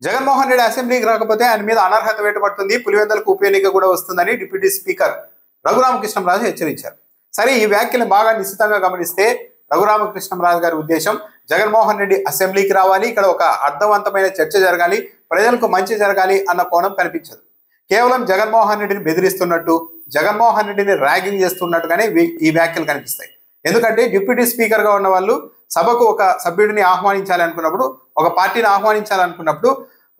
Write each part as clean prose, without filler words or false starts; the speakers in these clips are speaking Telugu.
జగన్మోహన్ రెడ్డి అసెంబ్లీకి రాకపోతే ఆయన మీద అనర్హత వేటు పడుతుంది, పులివెందులకు ఉప ఎన్నిక కూడా వస్తుందని డిప్యూటీ స్పీకర్ రఘురామకృష్ణంరాజు హెచ్చరించారు. సరే, ఈ వ్యాఖ్యలు బాగా నిశ్చితంగా గమనిస్తే రఘురామకృష్ణంరాజు గారి ఉద్దేశం జగన్మోహన్ రెడ్డి అసెంబ్లీకి రావాలి, ఇక్కడ ఒక అర్థవంతమైన చర్చ జరగాలి, ప్రజలకు మంచి జరగాలి అన్న కోణం కనిపించదు. కేవలం జగన్మోహన్ రెడ్డిని బెదిరిస్తున్నట్టు, జగన్మోహన్ రెడ్డిని ర్యాగింగ్ చేస్తున్నట్టుగానే ఈ వ్యాఖ్యలు కనిపిస్తాయి. ఎందుకంటే డిప్యూటీ స్పీకర్గా ఉన్న వాళ్ళు సభకు ఒక సభ్యుడిని ఆహ్వానించాలి అనుకున్నప్పుడు, ఒక పార్టీని ఆహ్వానించాలనుకున్నప్పుడు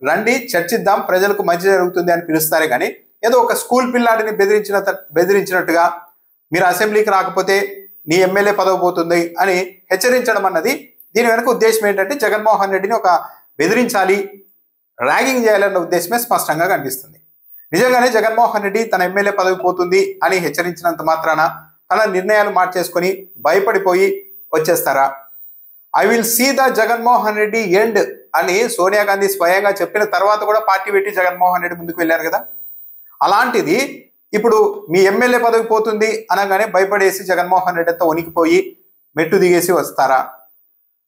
రండి చర్చిద్దాం, ప్రజలకు మంచి జరుగుతుంది అని పిలుస్తారే కానీ ఏదో ఒక స్కూల్ పిల్లాడిని బెదిరించినట్టుగా మీరు అసెంబ్లీకి రాకపోతే నీ ఎమ్మెల్యే పదవి పోతుంది అని హెచ్చరించడం అన్నది, దీని వెనుక ఉద్దేశం ఏంటంటే జగన్మోహన్ రెడ్డిని ఒక బెదిరించాలి, ర్యాగింగ్ చేయాలన్న ఉద్దేశమే స్పష్టంగా కనిపిస్తుంది. నిజంగానే జగన్మోహన్ రెడ్డి తన ఎమ్మెల్యే పదవి పోతుంది అని హెచ్చరించినంత మాత్రాన తన నిర్ణయాలు మార్చేసుకొని భయపడిపోయి వచ్చేస్తారా? I will see the Jaganmohan Reddy end అని సోనియా గాంధీ స్వయంగా చెప్పిన తర్వాత కూడా పార్టీ పెట్టి జగన్మోహన్ రెడ్డి ముందుకు వెళ్ళారు కదా. అలాంటిది ఇప్పుడు మీ ఎమ్మెల్యే పదవి పోతుంది అనగానే భయపడేసి జగన్మోహన్ రెడ్డి అంతా వణికిపోయి మెట్టు దిగేసి వస్తారా?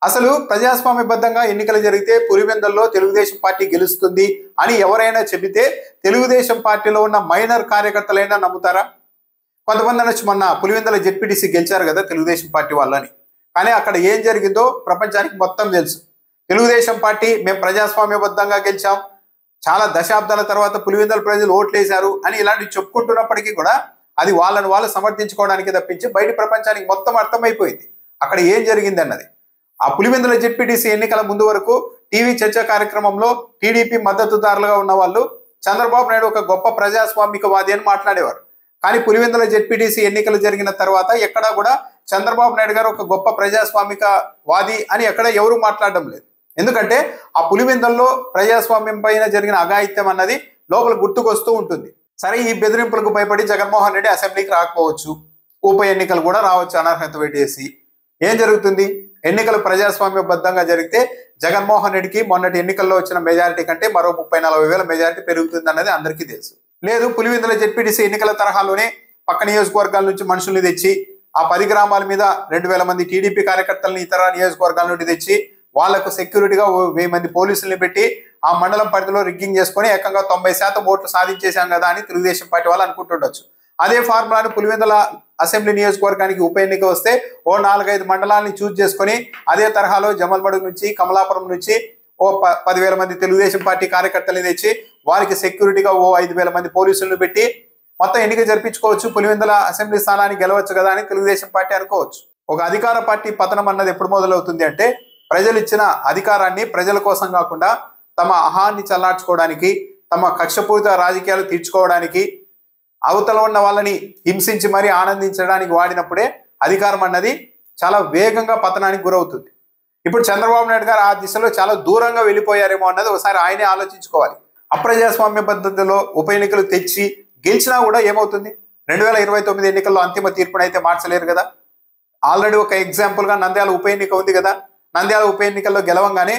అసలు ప్రజాస్వామ్యబద్ధంగా ఎన్నికలు జరిగితే పులివెందుల్లో తెలుగుదేశం పార్టీ గెలుస్తుంది అని ఎవరైనా చెబితే తెలుగుదేశం పార్టీలో ఉన్న మైనర్ కార్యకర్తలైనా నమ్ముతారా? కొంతమంది అనొచ్చు, మొన్న పులివెందుల జెడ్పీటీసీ గెలిచారు కదా తెలుగుదేశం పార్టీ వాళ్ళని, కానీ అక్కడ ఏం జరిగిందో ప్రపంచానికి మొత్తం తెలుసు. తెలుగుదేశం పార్టీ మేము ప్రజాస్వామ్యబద్ధంగా గెలిచాం, చాలా దశాబ్దాల తర్వాత పులివెందుల ప్రజలు ఓట్లేశారు అని ఇలాంటివి చెప్పుకుంటున్నప్పటికీ కూడా అది వాళ్ళని వాళ్ళు సమర్థించుకోవడానికి తప్పించి బయట ప్రపంచానికి మొత్తం అర్థమైపోయింది అక్కడ ఏం జరిగింది అన్నది. ఆ పులివెందుల జెడ్పీటీసీ ఎన్నికల ముందు వరకు టీవీ చర్చ కార్యక్రమంలో టీడీపీ మద్దతుదారులుగా ఉన్న వాళ్ళు చంద్రబాబు నాయుడు ఒక గొప్ప ప్రజాస్వామికవాది అని మాట్లాడేవారు. కానీ పులివెందుల జెడ్పీటీసీ ఎన్నికలు జరిగిన తర్వాత ఎక్కడా కూడా చంద్రబాబు నాయుడు గారు ఒక గొప్ప ప్రజాస్వామికవాది అని ఎక్కడ ఎవరు మాట్లాడడం లేదు. ఎందుకంటే ఆ పులివెందుల్లో ప్రజాస్వామ్యం పైన జరిగిన అఘాయిత్యం అన్నది లోపల గుర్తుకొస్తూ ఉంటుంది. సరే, ఈ బెదిరింపులకు భయపడి జగన్మోహన్ రెడ్డి అసెంబ్లీకి రాకపోవచ్చు, ఉప ఎన్నికలు కూడా రావచ్చు అనర్హత పెట్టేసి. ఏం జరుగుతుంది? ఎన్నికలు ప్రజాస్వామ్యబద్ధంగా జరిగితే జగన్మోహన్ రెడ్డికి మొన్నటి ఎన్నికల్లో వచ్చిన మెజారిటీ కంటే మరో 30-40 వేల మెజారిటీ పెరుగుతుంది అన్నది అందరికీ తెలుసు. లేదు, పులివెందుల జెడ్పీటీసీ ఎన్నికల తరహాలోనే పక్క నియోజకవర్గాల నుంచి మనుషుల్ని తెచ్చి ఆ 10 గ్రామాల మీద 2000 మంది టీడీపీ కార్యకర్తలని ఇతర నియోజకవర్గాల నుండి తెచ్చి వాళ్లకు సెక్యూరిటీగా 1000 మంది పోలీసుల్ని పెట్టి ఆ మండలం పరిధిలో రిగ్గింగ్ చేసుకొని ఏకంగా 90% ఓట్లు సాధించేశాం కదా అని తెలుగుదేశం పార్టీ వాళ్ళు అనుకుంటుండొచ్చు. అదే ఫార్ములాను పులివెందుల అసెంబ్లీ నియోజకవర్గానికి ఉప ఎన్నిక వస్తే ఓ 4-5 మండలాన్ని చూజ్ చేసుకొని అదే తరహాలో జమల్మడుగు నుంచి కమలాపురం నుంచి ఓ 10,000 మంది తెలుగుదేశం పార్టీ కార్యకర్తల్ని తెచ్చి వారికి సెక్యూరిటీగా ఓ 5,000 మంది పోలీసులను పెట్టి మొత్తం ఎన్నిక జరిపించుకోవచ్చు, పులివెందుల అసెంబ్లీ స్థానాన్ని గెలవచ్చు కదా అని తెలుగుదేశం పార్టీ అనుకోవచ్చు. ఒక అధికార పార్టీ పతనం అన్నది ఎప్పుడు మొదలవుతుంది అంటే ప్రజలు ఇచ్చిన అధికారాన్ని ప్రజల కోసం కాకుండా తమ అహాన్ని చల్లార్చుకోవడానికి, తమ కక్షపూరిత రాజకీయాలు తీర్చుకోవడానికి, అవతల ఉన్న వాళ్ళని హింసించి మరీ ఆనందించడానికి వాడినప్పుడే అధికారం అన్నది చాలా వేగంగా పతనానికి గురవుతుంది. ఇప్పుడు చంద్రబాబు నాయుడు గారు ఆ దిశలో చాలా దూరంగా వెళ్ళిపోయారేమో అన్నది ఒకసారి ఆయనే ఆలోచించుకోవాలి. అప్రజాస్వామ్య పద్ధతిలో ఉప ఎన్నికలు తెచ్చి గెలిచినా కూడా ఏమవుతుంది? 2029 ఎన్నికల్లో అంతిమ తీర్పునైతే మార్చలేరు కదా. ఆల్రెడీ ఒక ఎగ్జాంపుల్గా నంద్యాల ఉప ఎన్నిక ఉంది కదా. నంద్యాల ఉప ఎన్నికల్లో గెలవంగానే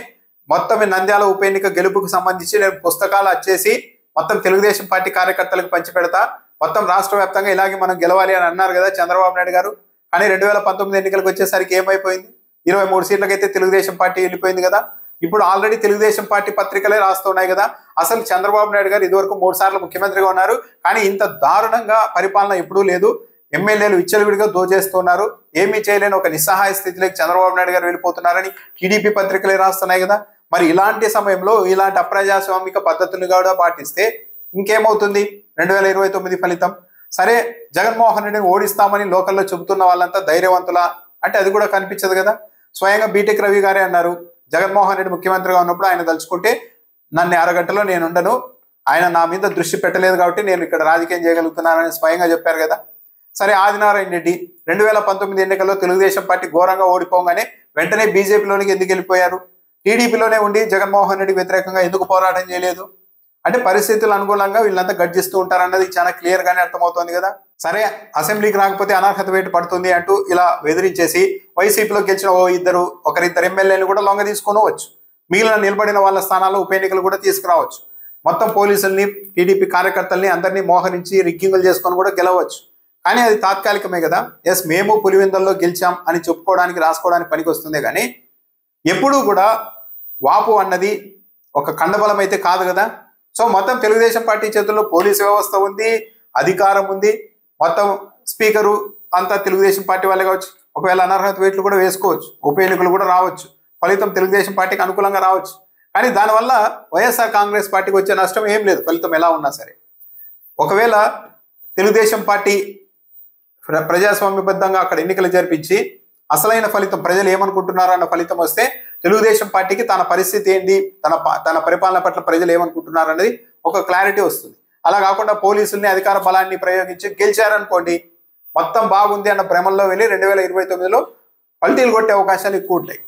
మొత్తం నంద్యాల ఉప ఎన్నిక గెలుపుకు సంబంధించి నేను పుస్తకాలు వచ్చేసి మొత్తం తెలుగుదేశం పార్టీ కార్యకర్తలకు పంచిపెడతా, మొత్తం రాష్ట్ర వ్యాప్తంగా ఇలాగే మనం గెలవాలి అని అన్నారు కదా చంద్రబాబు నాయుడు గారు. కానీ 2019 ఎన్నికలకు వచ్చేసరికి ఏమైపోయింది? 23 సీట్లకైతే తెలుగుదేశం పార్టీ వెళ్ళిపోయింది కదా. ఇప్పుడు ఆల్రెడీ తెలుగుదేశం పార్టీ పత్రికలే రాస్తున్నాయి కదా, అసలు చంద్రబాబు నాయుడు గారు ఇదివరకు 3 సార్లు ముఖ్యమంత్రిగా ఉన్నారు, కానీ ఇంత దారుణంగా పరిపాలన ఎప్పుడూ లేదు, ఎమ్మెల్యేలు విచ్చలవిడిగా దోచేస్తున్నారు, ఏమీ చేయలేని ఒక నిస్సహాయ స్థితిలోకి చంద్రబాబు నాయుడు గారు వెళ్ళిపోతున్నారని టీడీపీ పత్రికలే రాస్తున్నాయి కదా. మరి ఇలాంటి సమయంలో ఇలాంటి అప్రజాస్వామిక పద్ధతులు కూడా పాటిస్తే ఇంకేమవుతుంది 2029 ఫలితం? సరే, జగన్మోహన్ రెడ్డిని ఓడిస్తామని లోకల్లో చెబుతున్న వాళ్ళంతా ధైర్యవంతులా అంటే అది కూడా కనిపించదు కదా. స్వయంగా బీటెక్ రవి గారే అన్నారు, జగన్మోహన్ రెడ్డి ముఖ్యమంత్రిగా ఉన్నప్పుడు ఆయన తలుచుకుంటే నన్ను అరగంటలో నేను ఉండను, ఆయన నా మీద దృష్టి పెట్టలేదు కాబట్టి నేను ఇక్కడ రాజకీయం చేయగలుగుతున్నానని స్వయంగా చెప్పారు కదా. సరే, ఆదినారాయణ రెడ్డి 2019 ఎన్నికల్లో తెలుగుదేశం పార్టీ ఘోరంగా ఓడిపోగానే వెంటనే బీజేపీలోనికి ఎందుకు వెళ్ళిపోయారు? టీడీపీలోనే ఉండి జగన్మోహన్ రెడ్డి వ్యతిరేకంగా ఎందుకు పోరాటం చేయలేదు? అంటే పరిస్థితులు అనుకూలంగా వీళ్ళంతా గర్జిస్తూ ఉంటారన్నది చాలా క్లియర్ గానే అర్థమవుతోంది కదా. సరే, అసెంబ్లీకి రాకపోతే అనర్హత వేటు పడుతుంది అంటూ ఇలా బెదిరించేసి వైసీపీలో గెలిచిన ఒకరిద్దరు ఎమ్మెల్యేలు కూడా లొంగ తీసుకోవచ్చు, మిగిలిన నిలబడిన వాళ్ళ స్థానాల్లో ఉప ఎన్నికలు కూడా తీసుకురావచ్చు, మొత్తం పోలీసుల్ని టీడీపీ కార్యకర్తల్ని అందరినీ మోహరించి రిగ్గింగులు చేసుకొని కూడా గెలవచ్చు. కానీ అది తాత్కాలికమే కదా. ఎస్, మేము పులివెందుల్లో గెలిచాం అని చెప్పుకోవడానికి రాసుకోవడానికి పనికి వస్తుందే కానీ ఎప్పుడూ కూడా వాపు అన్నది ఒక కండబలం అయితే కాదు కదా. సో మొత్తం తెలుగుదేశం పార్టీ చేతుల్లో పోలీసు వ్యవస్థ ఉంది, అధికారం ఉంది, మొత్తం స్పీకరు అంతా తెలుగుదేశం పార్టీ వాళ్ళే కావచ్చు. ఒకవేళ అనర్హత వేట్లు కూడా వేసుకోవచ్చు, ఉప ఎన్నికలు కూడా రావచ్చు, ఫలితం తెలుగుదేశం పార్టీకి అనుకూలంగా రావచ్చు. కానీ దానివల్ల వైఎస్ఆర్ కాంగ్రెస్ పార్టీకి వచ్చే నష్టం ఏం లేదు, ఫలితం ఎలా ఉన్నా సరే. ఒకవేళ తెలుగుదేశం పార్టీ ప్రజాస్వామ్యబద్ధంగా అక్కడ ఎన్నికలు జరిపించి అసలైన ఫలితం ప్రజలు ఏమనుకుంటున్నారు అన్న ఫలితం వస్తే తెలుగుదేశం పార్టీకి తన పరిస్థితి ఏంటి, తన పరిపాలన పట్ల ప్రజలు ఏమనుకుంటున్నారు అనేది ఒక క్లారిటీ వస్తుంది. అలా కాకుండా పోలీసుల్ని అధికార బలాన్ని ప్రయోగించి గెలిచారనుకోండి, మొత్తం బాగుంది అన్న భ్రమంలో వెళ్ళి 2029లో పల్టీలు కొట్టే అవకాశాలు ఎక్కువ ఉంటాయి.